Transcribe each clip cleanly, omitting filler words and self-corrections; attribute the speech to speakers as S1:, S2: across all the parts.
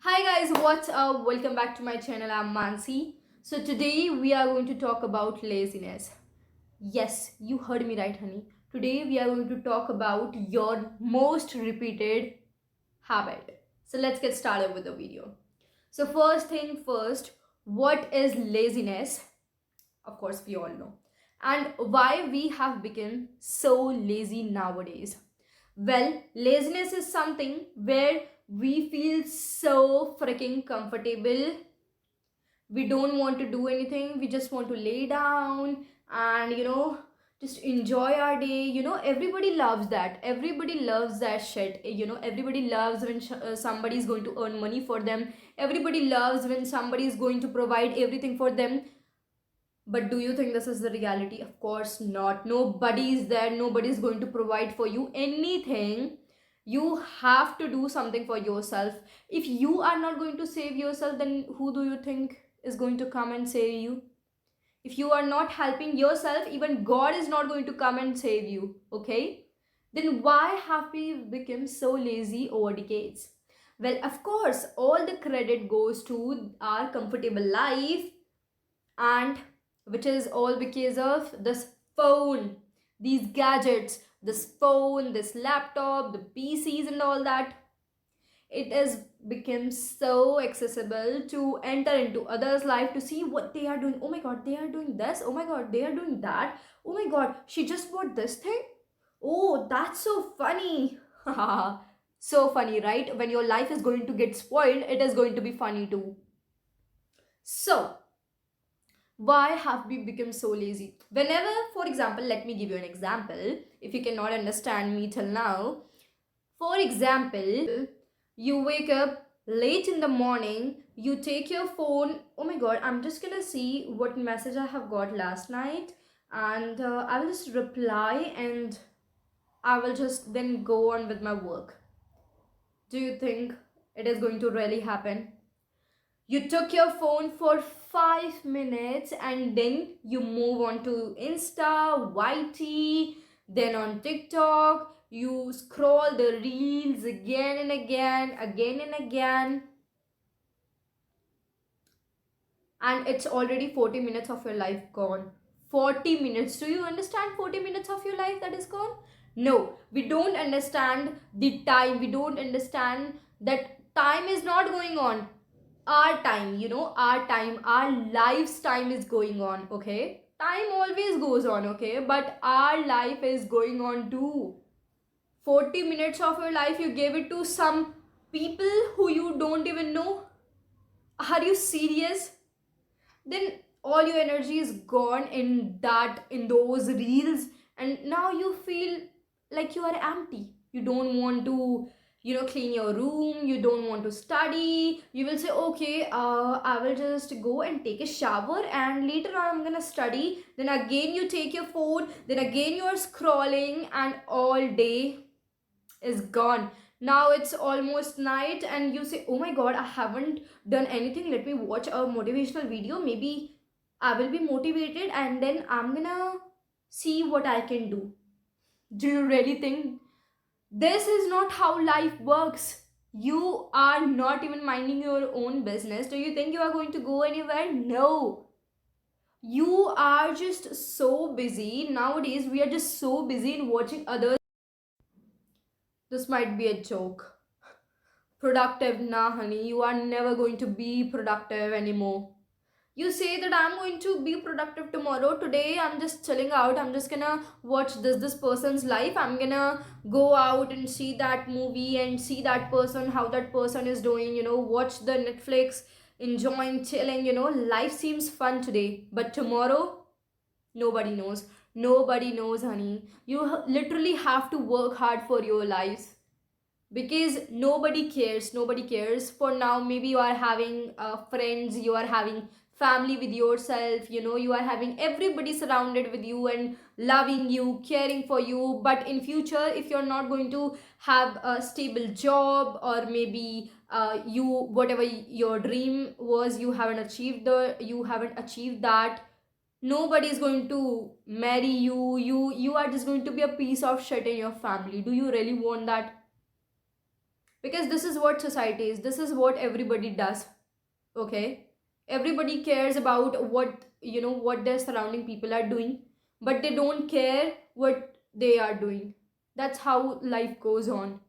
S1: Hi guys, what's up? Welcome back to my channel. I'm Mansi. So today we are going to talk about laziness. Yes, you heard me right, honey. Today we are going to talk about your most repeated habit. So let's get started with the video. So first thing first, what is laziness? Of course, we all know. And why we have become so lazy nowadays. Well, laziness is something where we feel so freaking comfortable. We don't want to do anything. We just want to lay down and, just enjoy our day. Everybody loves that. Everybody loves that shit. Everybody loves when somebody is going to earn money for them. Everybody loves when somebody is going to provide everything for them. But do you think this is the reality? Of course not. Nobody is there. Nobody is going to provide for you anything. You have to do something for yourself. If you are not going to save yourself, then who do you think is going to come and save you? If you are not helping yourself, even God is not going to come and save you. Okay? Then why have we become so lazy over decades? Well, of course, all the credit goes to our comfortable life, and which is all because of this phone, these gadgets, this phone, this laptop, the PCs and all that. It has become so accessible to enter into others life to see what they are doing. Oh my god, they are doing this. Oh my god, they are doing that. Oh my god, she just bought this thing. Oh, that's so funny. So funny, right? When your life is going to get spoiled, it is going to be funny too. So why have we become so lazy? Whenever, for example, let me give you an example. If you cannot understand me till now, for example, you wake up late in the morning, you take your phone. Oh my god, I'm just gonna see what message I have got last night, and I will just reply, and I will just then go on with my work. Do you think it is going to really happen? You took your phone for 5 minutes and then you move on to Insta, YT, then on TikTok. You scroll the reels again and again, again and again, and it's already 40 minutes of your life gone. 40 minutes. Do you understand 40 minutes of your life that is gone? No, we don't understand the time. We don't understand that time is not going on. Our time, our time, our life's time is going on, okay? Time always goes on, okay? But our life is going on too. 40 minutes of your life you gave it to some people who you don't even know. Are you serious? Then all your energy is gone in those reels, and now you feel like you are empty. You don't want to clean your room, you don't want to study. You will say, okay, I will just go and take a shower and later on I'm gonna study. Then again you take your phone, then again you are scrolling, and all day is gone. Now it's almost night and you say, oh my god, I haven't done anything. Let me watch a motivational video. Maybe I will be motivated and then I'm gonna see what I can do. Do you really think this is not how life works? You are not even minding your own business. Do you think you are going to go anywhere? No. You are just so busy. Nowadays, we are just so busy in watching others. This might be a joke. Productive, nah, honey. You are never going to be productive anymore. You say that I'm going to be productive tomorrow. Today I'm just chilling out. I'm just gonna watch this person's life. I'm gonna go out and see that movie and see that person, how that person is doing, watch the Netflix, enjoying, chilling, life seems fun today. But tomorrow, nobody knows. Nobody knows, honey. You literally have to work hard for your lives because nobody cares for now. Maybe you are having friends, you are having family with yourself, you are having everybody surrounded with you and loving you, caring for you. But in future, if you're not going to have a stable job, or maybe you whatever your dream was, you haven't achieved that, nobody is going to marry you. You are just going to be a piece of shit in your family. Do you really want that? because this is what society is, this is what everybody does. Okay, everybody cares about what, what their surrounding people are doing, but they don't care what they are doing. That's how life goes on.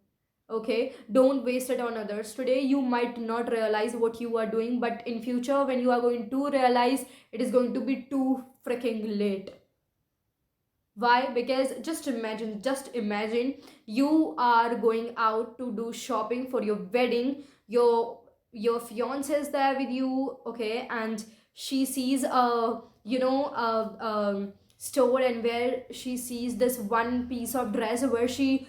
S1: Okay, don't waste it on others. Today you might not realize what you are doing, but in future when you are going to realize, it is going to be too freaking late. Why? Because just imagine you are going out to do shopping for your wedding. Your fiance is there with you, okay, and she sees a store, and where she sees this one piece of dress, where she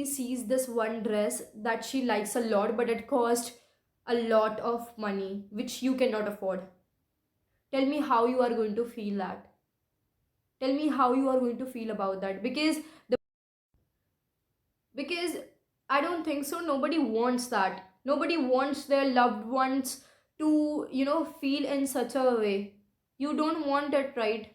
S1: sees this one dress that she likes a lot, but it cost a lot of money which you cannot afford. Tell me how you are going to feel that. Tell me how you are going to feel about that, because I don't think so. Nobody wants that. Nobody wants their loved ones to, feel in such a way. You don't want it, right?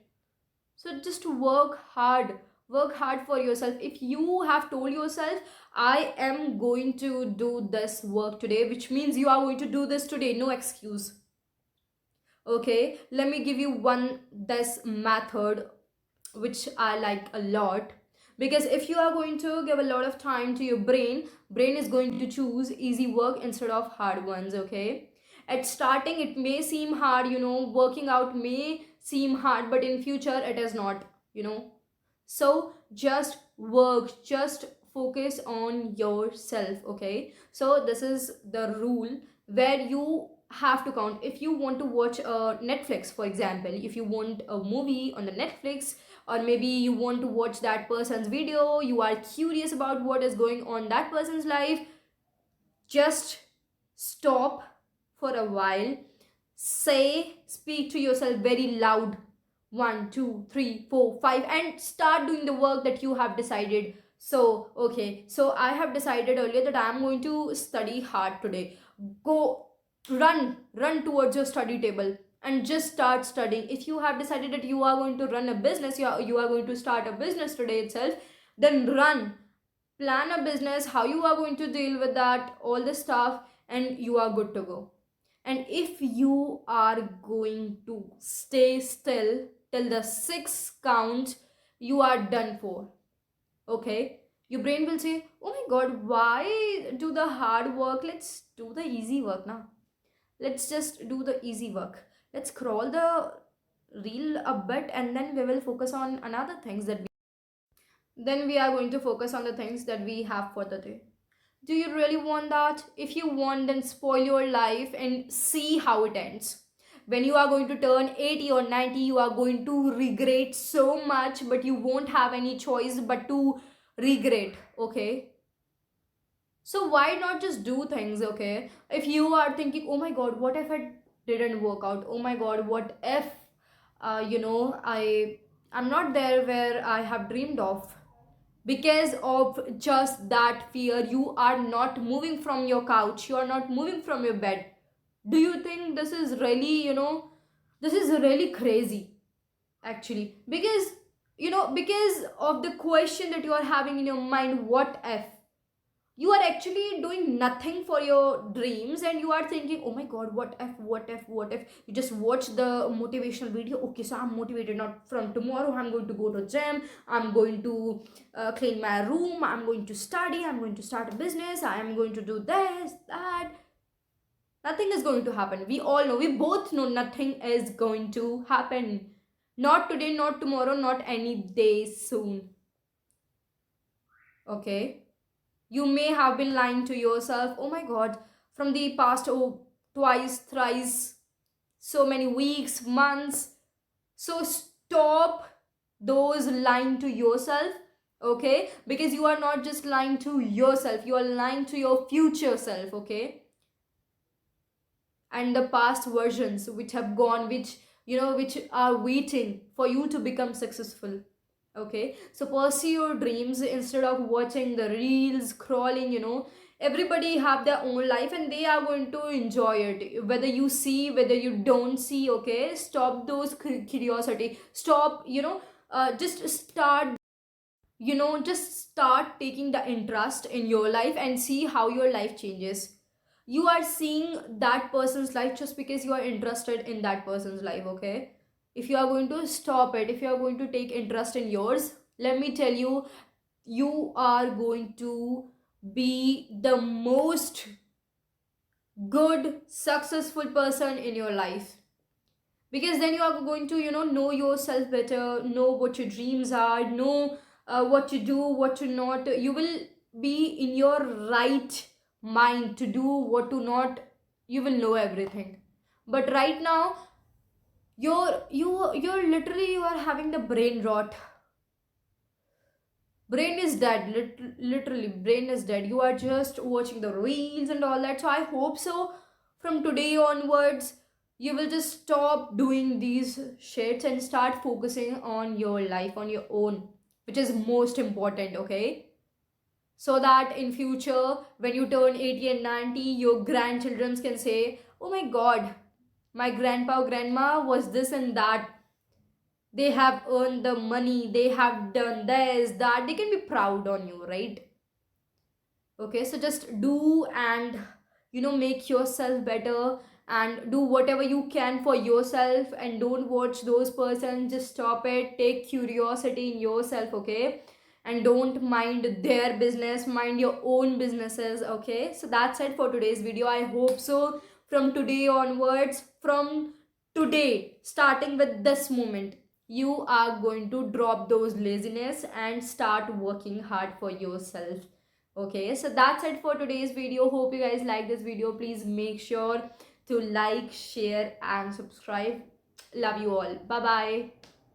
S1: So just work hard. Work hard for yourself. If you have told yourself, I am going to do this work today, which means you are going to do this today. No excuse. Okay, let me give you one this method which I like a lot. Because if you are going to give a lot of time to your brain is going to choose easy work instead of hard ones. Okay, at starting it may seem hard, working out may seem hard, but in future it is not, so just work, just focus on yourself. Okay, so this is the rule where you have to count. If you want to watch Netflix, for example, if you want a movie on the Netflix, or maybe you want to watch that person's video, you are curious about what is going on that person's life, just stop for a while, speak to yourself very loud, 1 2 3 4 5, and start doing the work that you have decided. So okay, so I have decided earlier that I am going to study hard today. Go, run towards your study table and just start studying. If you have decided that you are going to run a business, you are going to start a business today itself, then run, plan a business, how you are going to deal with that, all this stuff, and you are good to go. And if you are going to stay still till the 6 count, you are done for. Okay, your brain will say, oh my god, why do the hard work? Let's do the easy work now. Let's just do the easy work. Let's scroll the reel a bit, and then we will focus on another things that we are going to focus on the things that we have for the day. Do you really want that? If you want, then spoil your life and see how it ends. When you are going to turn 80 or 90, you are going to regret so much, but you won't have any choice but to regret. Okay, so why not just do things? Okay, if you are thinking, oh my god, what if it didn't work out? Oh my god, what if I'm not there where I have dreamed of? Because of just that fear, you are not moving from your couch, you are not moving from your bed. Do you think this is really, this is really crazy, actually? Because of the question that you are having in your mind, what if, you are actually doing nothing for your dreams, and you are thinking, oh my god, what if you just watch the motivational video. Okay, so I'm motivated, not from tomorrow I'm going to go to gym, I'm going to clean my room, I'm going to study, I'm going to start a business, I am going to do this, that. Nothing is going to happen. We all know, we both know, nothing is going to happen. Not today, not tomorrow, not any day soon. Okay, you may have been lying to yourself, oh my god, from the past, twice, thrice, so many weeks, months. So stop those lying to yourself. Okay, because you are not just lying to yourself, you are lying to your future self. Okay, and the past versions which have gone, which are waiting for you to become successful. Okay, so pursue your dreams instead of watching the reels, scrolling. Everybody have their own life, and they are going to enjoy it, whether you see, whether you don't see. Okay, stop those curiosity, stop, just start. just start taking the interest in your life and see how your life changes. You are seeing that person's life just because you are interested in that person's life, okay? If you are going to stop it, if you are going to take interest in yours, let me tell you, you are going to be the most good successful person in your life, because then you are going to know yourself better, know what your dreams are, know what to do, what to not. You will be in your right mind to do what to not. You will know everything. But right now, you're literally, you are having the brain rot. Brain is dead. Literally brain is dead. You are just watching the reels and all that. So I hope so from today onwards you will just stop doing these shits and start focusing on your life, on your own, which is most important, okay? So that in future when you turn 80 and 90, your grandchildren can say, oh my god, my grandpa or grandma was this and that, they have earned the money, they have done this, that. They can be proud on you, right? Okay, so just do and make yourself better, and do whatever you can for yourself, and don't watch those persons. Just stop it. Take curiosity in yourself, okay? And don't mind their business, mind your own businesses, okay? So that's it for today's video. I hope so from today onwards, from today, starting with this moment, you are going to drop those laziness and start working hard for yourself. Okay, so that's it for today's video. Hope you guys like this video. Please make sure to like, share and subscribe. Love you all. Bye bye.